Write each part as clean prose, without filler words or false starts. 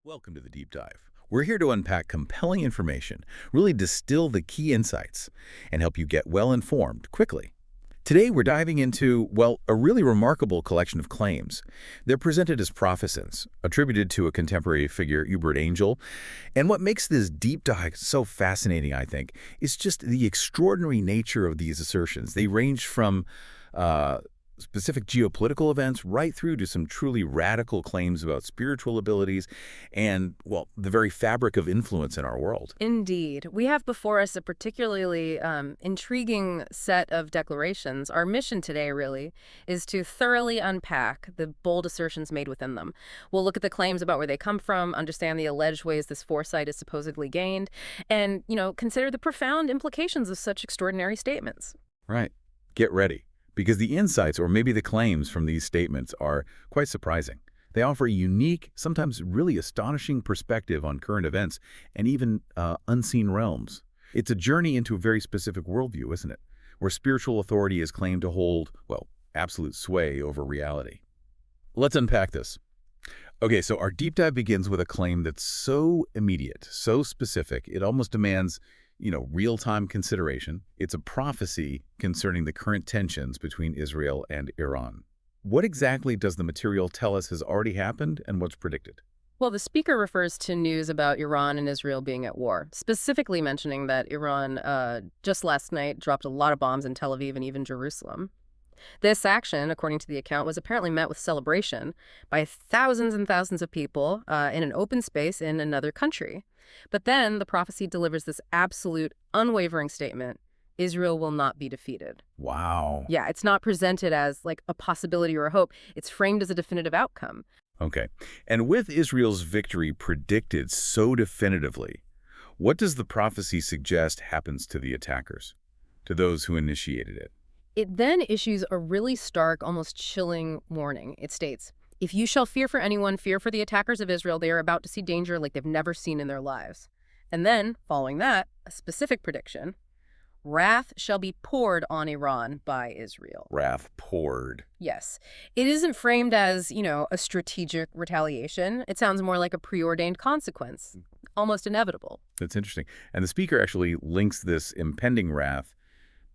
Welcome to the Deep Dive. We're here to unpack compelling information, really distill the key insights, and help you get well informed quickly. Today, we're diving into, well, a really remarkable collection of claims. They're presented as prophecies, attributed to a contemporary figure, Uebert Angel. And what makes this deep dive so fascinating, I think, is just the extraordinary nature of these assertions. They range from specific geopolitical events right through to some truly radical claims about spiritual abilities and, well, the very fabric of influence in our world. Indeed. We have before us a particularly intriguing set of declarations. Our mission today, really, is to thoroughly unpack the bold assertions made within them. We'll look at the claims about where they come from, understand the alleged ways this foresight is supposedly gained, and, consider the profound implications of such extraordinary statements. Right. Get ready, because the insights or maybe the claims from these statements are quite surprising. They offer a unique, sometimes really astonishing perspective on current events and even unseen realms. It's a journey into a very specific worldview, isn't it? Where spiritual authority is claimed to hold, well, absolute sway over reality. Let's unpack this. Okay, so our deep dive begins with a claim that's so immediate, so specific, it almost demands real-time consideration. It's a prophecy concerning the current tensions between Israel and Iran. What exactly does the material tell us has already happened and what's predicted? Well, the speaker refers to news about Iran and Israel being at war, specifically mentioning that Iran just last night dropped a lot of bombs in Tel Aviv and even Jerusalem. This action, according to the account, was apparently met with celebration by thousands and thousands of people in an open space in another country. But then the prophecy delivers this absolute, unwavering statement: Israel will not be defeated. Wow. Yeah, it's not presented as like a possibility or a hope. It's framed as a definitive outcome. Okay. And with Israel's victory predicted so definitively, what does the prophecy suggest happens to the attackers, to those who initiated it? It then issues a really stark, almost chilling warning. It states, "If you shall fear for anyone, fear for the attackers of Israel. They are about to see danger like they've never seen in their lives." And then, following that, a specific prediction: wrath shall be poured on Iran by Israel. Wrath poured. Yes. It isn't framed as, a strategic retaliation. It sounds more like a preordained consequence, almost inevitable. That's interesting. And the speaker actually links this impending wrath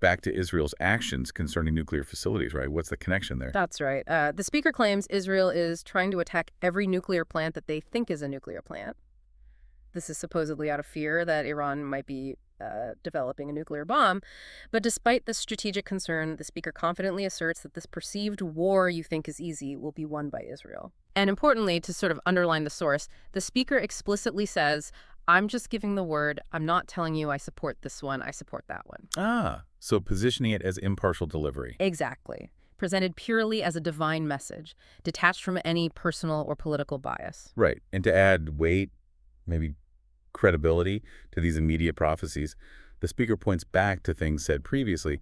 back to Israel's actions concerning nuclear facilities, right? What's the connection there? That's right. The speaker claims Israel is trying to attack every nuclear plant that they think is a nuclear plant. This is supposedly out of fear that Iran might be developing a nuclear bomb. But despite this strategic concern, the speaker confidently asserts that this perceived war you think is easy will be won by Israel. And importantly, to sort of underline the source, the speaker explicitly says, "I'm just giving the word. I'm not telling you I support this one. I support that one." Ah, so positioning it as impartial delivery. Exactly. Presented purely as a divine message, detached from any personal or political bias. Right. And to add weight, maybe credibility to these immediate prophecies, the speaker points back to things said previously.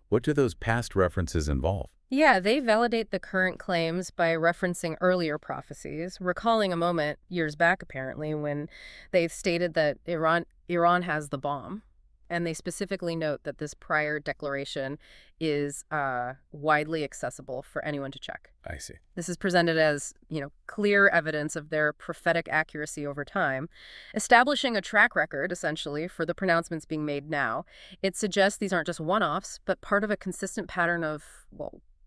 What do those past references involve? Yeah, they validate the current claims by referencing earlier prophecies, recalling a moment years back, apparently, when they stated that Iran has the bomb. And they specifically note that this prior declaration is widely accessible for anyone to check. I see. This is presented as, clear evidence of their prophetic accuracy over time, establishing a track record, essentially, for the pronouncements being made now. It suggests these aren't just one-offs, but part of a consistent pattern of,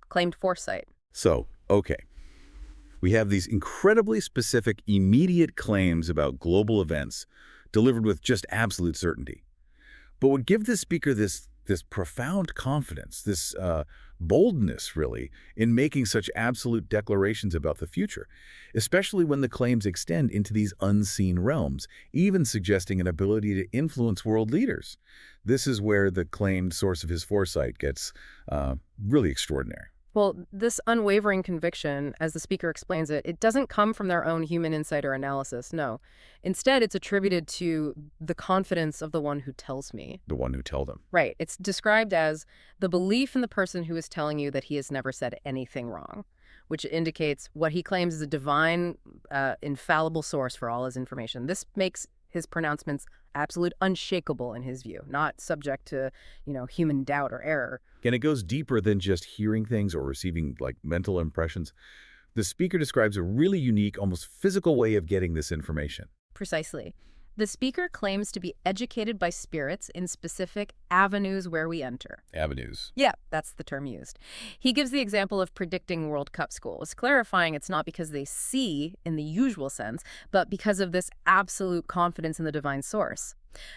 claimed foresight. So, okay. We have these incredibly specific, immediate claims about global events delivered with just absolute certainty. But what gives the speaker this profound confidence, this boldness, really, in making such absolute declarations about the future, especially when the claims extend into these unseen realms, even suggesting an ability to influence world leaders. This is where the claimed source of his foresight gets really extraordinary. Well, this unwavering conviction, as the speaker explains it, it doesn't come from their own human insight or analysis, no. Instead, it's attributed to the confidence of the one who tells me. The one who told them. Right. It's described as the belief in the person who is telling you that he has never said anything wrong, which indicates what he claims is a divine, infallible source for all his information. This makes his pronouncements absolute unshakable in his view, not subject to, human doubt or error. And it goes deeper than just hearing things or receiving, mental impressions. The speaker describes a really unique, almost physical way of getting this information. Precisely. The speaker claims to be educated by spirits in specific avenues where we enter. Avenues. Yeah, that's the term used. He gives the example of predicting World Cup schools, clarifying it's not because they see in the usual sense, but because of this absolute confidence in the divine source.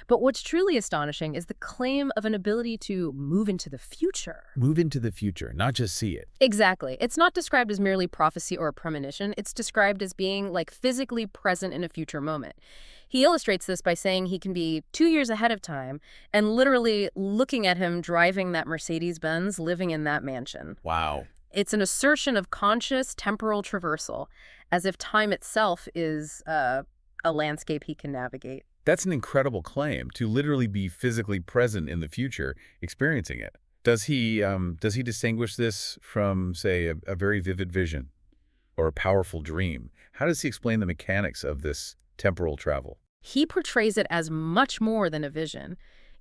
But what's truly astonishing is the claim of an ability to move into the future. Move into the future, not just see it. Exactly. It's not described as merely prophecy or a premonition. It's described as being like physically present in a future moment. He illustrates this by saying he can be 2 years ahead of time and literally looking at him driving that Mercedes-Benz, living in that mansion. Wow. It's an assertion of conscious temporal traversal, as if time itself is a landscape he can navigate. That's an incredible claim, to literally be physically present in the future, experiencing it. Does he distinguish this from, say, a very vivid vision or a powerful dream? How does he explain the mechanics of this temporal travel? He portrays it as much more than a vision.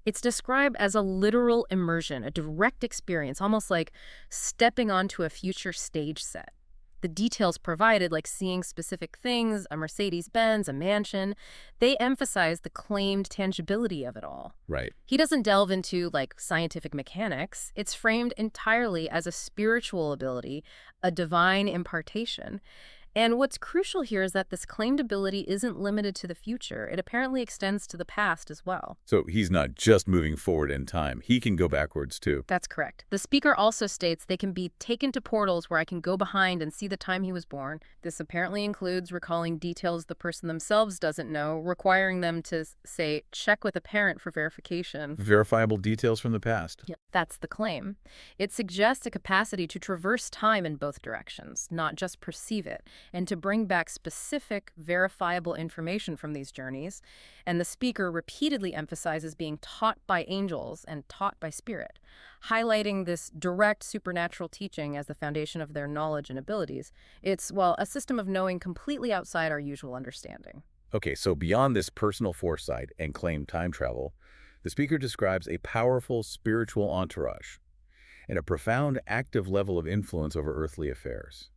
It's described as a literal immersion, a direct experience, almost like stepping onto a future stage set. The details provided, like seeing specific things, a Mercedes-Benz, a mansion, they emphasize the claimed tangibility of it all. Right. He doesn't delve into, like, scientific mechanics. It's framed entirely as a spiritual ability, a divine impartation. And what's crucial here is that this claimed ability isn't limited to the future. It apparently extends to the past as well. So he's not just moving forward in time. He can go backwards, too. That's correct. The speaker also states they can be taken to portals where I can go behind and see the time he was born. This apparently includes recalling details the person themselves doesn't know, requiring them to, say, check with a parent for verification. Verifiable details from the past. Yep. That's the claim. It suggests a capacity to traverse time in both directions, not just perceive it, and to bring back specific, verifiable information from these journeys. And the speaker repeatedly emphasizes being taught by angels and taught by spirit, highlighting this direct supernatural teaching as the foundation of their knowledge and abilities. It's, well, a system of knowing completely outside our usual understanding. Okay, so beyond this personal foresight and claimed time travel, the speaker describes a powerful spiritual entourage and a profound active level of influence over earthly affairs.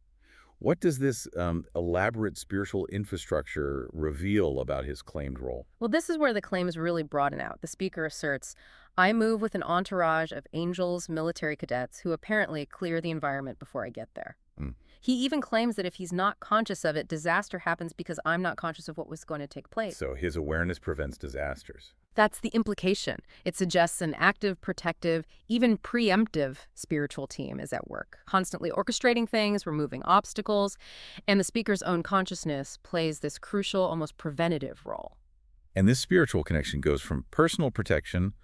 What does this elaborate spiritual infrastructure reveal about his claimed role? Well, this is where the claims really broaden out. The speaker asserts, I move with an entourage of angels, military cadets, who apparently clear the environment before I get there. Mm. He even claims that if he's not conscious of it, disaster happens because I'm not conscious of what was going to take place. So his awareness prevents disasters. That's the implication. It suggests an active, protective, even preemptive spiritual team is at work, constantly orchestrating things, removing obstacles, and the speaker's own consciousness plays this crucial, almost preventative role. And this spiritual connection goes from personal protection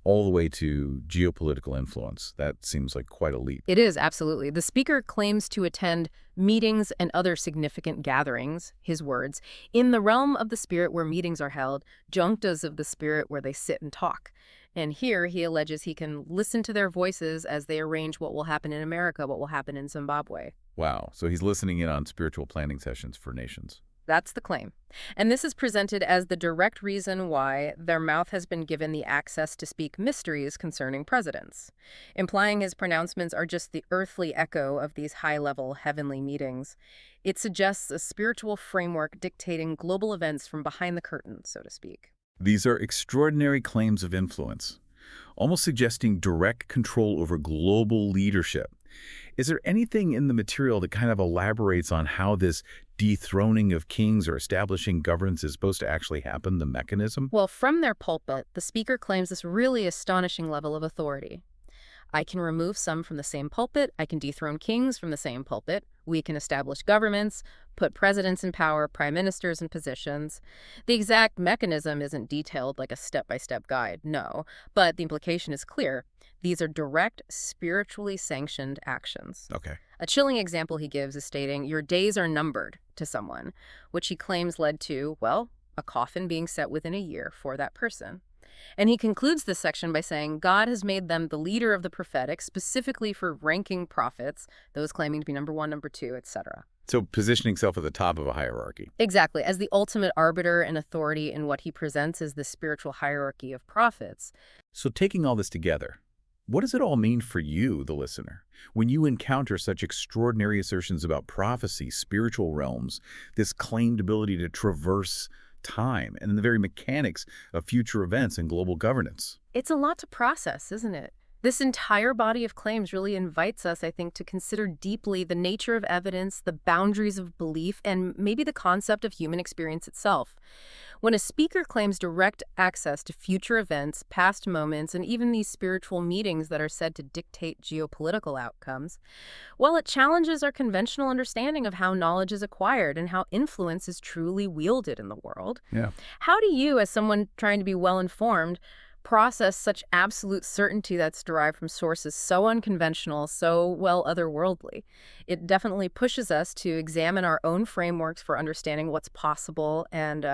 all the way to geopolitical influence. That seems like quite a leap. It is, absolutely. The speaker claims to attend meetings and other significant gatherings, his words, in the realm of the spirit where meetings are held, junctas of the spirit where they sit and talk. And here he alleges he can listen to their voices as they arrange what will happen in America, what will happen in Zimbabwe. Wow. So he's listening in on spiritual planning sessions for nations. That's the claim. And this is presented as the direct reason why their mouth has been given the access to speak mysteries concerning presidents, implying his pronouncements are just the earthly echo of these high-level heavenly meetings. It suggests a spiritual framework dictating global events from behind the curtain, so to speak. These are extraordinary claims of influence, almost suggesting direct control over global leadership. Is there anything in the material that kind of elaborates on how this dethroning of kings or establishing governance is supposed to actually happen, the mechanism? Well, from their pulpit, the speaker claims this really astonishing level of authority. I can remove some from the same pulpit. I can dethrone kings from the same pulpit. We can establish governments, put presidents in power, prime ministers in positions. The exact mechanism isn't detailed like a step-by-step guide, no, but the implication is clear. These are direct, spiritually sanctioned actions. Okay. A chilling example he gives is stating, your days are numbered to someone, which he claims led to, well, a coffin being set within a year for that person. And he concludes this section by saying God has made them the leader of the prophetic, specifically for ranking prophets, those claiming to be number one, number two, etc. So positioning himself at the top of a hierarchy. Exactly, as the ultimate arbiter and authority in what he presents as the spiritual hierarchy of prophets. So taking all this together, What does it all mean for you, the listener, when you encounter such extraordinary assertions about prophecy, spiritual realms, this claimed ability to traverse time, and the very mechanics of future events and global governance? It's a lot to process, isn't it? This entire body of claims really invites us, I think, to consider deeply the nature of evidence, the boundaries of belief, and maybe the concept of human experience itself. When a speaker claims direct access to future events, past moments, and even these spiritual meetings that are said to dictate geopolitical outcomes, well, it challenges our conventional understanding of how knowledge is acquired and how influence is truly wielded in the world. Yeah. How do you, as someone trying to be well-informed, process such absolute certainty that's derived from sources so unconventional, so, well, otherworldly? It definitely pushes us to examine our own frameworks for understanding what's possible and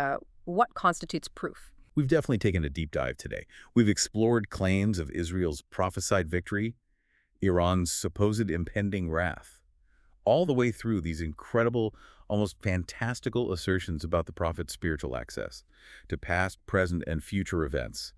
what constitutes proof. We've definitely taken a deep dive today. We've explored claims of Israel's prophesied victory, Iran's supposed impending wrath, all the way through these incredible, almost fantastical assertions about the prophet's spiritual access to past, present, and future events.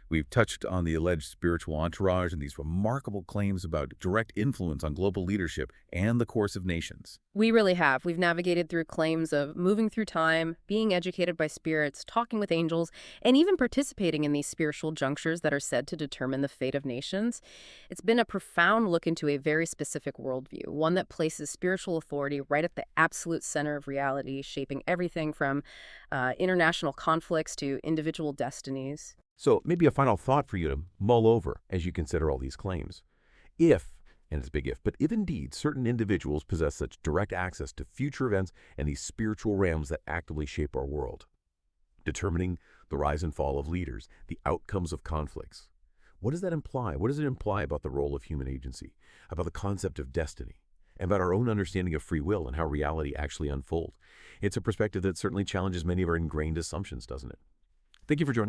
We've touched on the alleged spiritual entourage and these remarkable claims about direct influence on global leadership and the course of nations. We really have. We've navigated through claims of moving through time, being educated by spirits, talking with angels, and even participating in these spiritual junctures that are said to determine the fate of nations. It's been a profound look into a very specific worldview, one that places spiritual authority right at the absolute center of reality, shaping everything from international conflicts to individual destinies. So maybe a final thought for you to mull over as you consider all these claims. If, and it's a big if, but if indeed certain individuals possess such direct access to future events and these spiritual realms that actively shape our world, determining the rise and fall of leaders, the outcomes of conflicts, what does that imply? What does it imply about the role of human agency, about the concept of destiny, and about our own understanding of free will and how reality actually unfolds? It's a perspective that certainly challenges many of our ingrained assumptions, doesn't it? Thank you for joining.